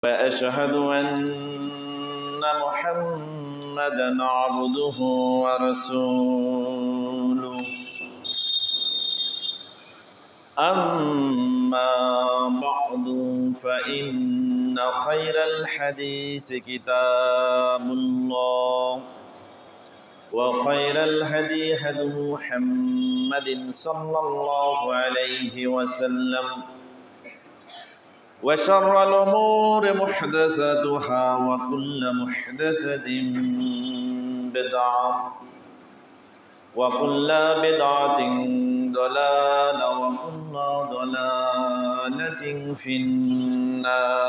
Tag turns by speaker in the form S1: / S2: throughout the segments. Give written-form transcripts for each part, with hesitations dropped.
S1: وأشهد أن محمدا عبده ورسوله أما بعد فإن خير الحديث كتاب الله وخير الهدي هدي محمد صلى الله عليه وسلم وشر الأمور محدثاتها وكل محدثة بدعة وكل بدعة ضلالة وكل ضلالة في النار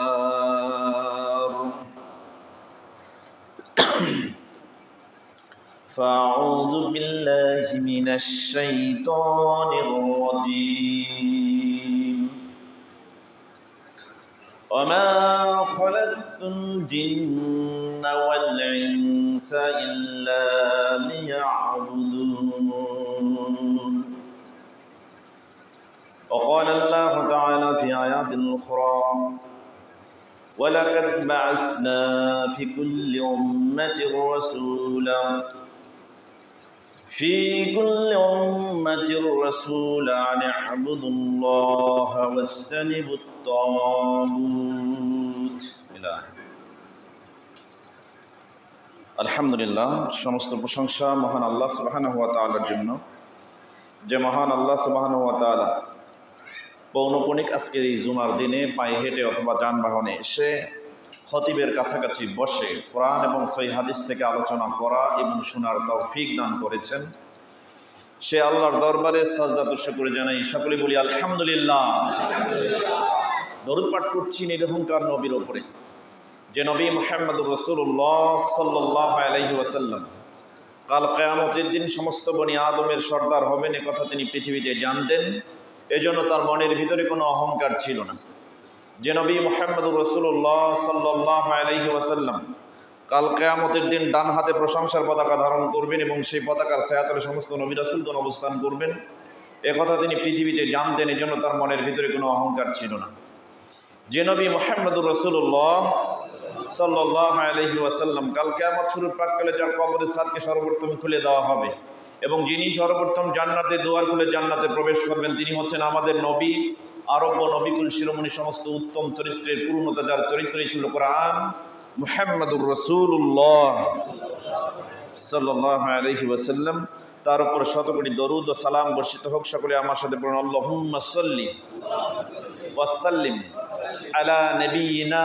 S1: فأعوذ بالله من الشيطان الرجيم وما خلقت الجن والإنس إلا ليعبدون وقال الله تعالى في آيات أخرى ولقد بعثنا في كل أمة رسولا أن اعبدوا الله واجتنبوا الطاغوت আলহামদুলিল্লাহ, সমস্ত প্রশংসা মহান আল্লাহ সুবহানাহু ওয়া তাআলার জন্য, যে মহান আল্লাহ সুবহানাহু ওয়া তাআলা পৌনপুনিক আজকের এই জুমার দিনে পায়ে হেঁটে অথবা যানবাহনে এসে খতিবের কাছাকাছি বসে কোরআন এবং সহিহ হাদিস থেকে আলোচনা করা এবং শোনার তৌফিক দান করেছেন। সে আল্লাহর দরবারে সাজদা তো শুকর জানাই, সকলে বলি আলহামদুলিল্লাহ। দরুদ পাঠ করছি নিরহংকার নবীর ওপরে, যে নবী মুহাম্মদুর রাসূলুল্লাহ সাল্লাল্লাহু আলাইহি ওয়াসাল্লাম কাল কিয়ামতের দিন সমস্ত বনি আদমের সর্দার হবেন, এ কথা তিনি পৃথিবীতে জানতেন। এজন্য তার মনের ভিতরে কোনো অহংকার ছিল না। যে নবী মুহাম্মদুর রাসূলুল্লাহ সাল্লাল্লাহু আলাইহি ওয়াসাল্লাম কাল কিয়ামতের দিন ডান হাতে প্রশংসার পতাকা ধারণ করবেন এবং সেই পতাকার ছায়াতলে সমস্ত নবী রাসূলগণ অবস্থান করবেন, এ কথা তিনি পৃথিবীতে জানতেন। এজন্য তার মনের ভিতরে কোনো অহংকার ছিল না। যে নবী মুহাম্মদুর রাসূলুল্লাহ সাল্লাল্লাহু আলাইহি ওয়াসাল্লাম কাল কিয়ামত শুরুর প্রাক্কালে যার কবরের ছাদকে সর্বপ্রথম খুলে দেওয়া হবে এবং যিনি সর্বপ্রথম জান্নাতে দুয়ার খুলে জান্নাতে প্রবেশ করবেন, তিনি হচ্ছেন আমাদের নবী, আরব্য নবিকুল শিরোমণি, সমস্ত উত্তম চরিত্রের পূর্ণতা যার চরিত্রই ছিল কোরআন, মুহাম্মদুর রাসূলুল্লাহ সাল্লাল্লাহু আলাইহি ওয়াসাল্লাম। তার উপর শতকোটি দরুদ ও সালাম বর্ষিত হোক। সকলে আমার সাথে পড়ুন আল্লাহুম্মা সাল্লি ওয়া সাল্লিম আলা নবিয়িনা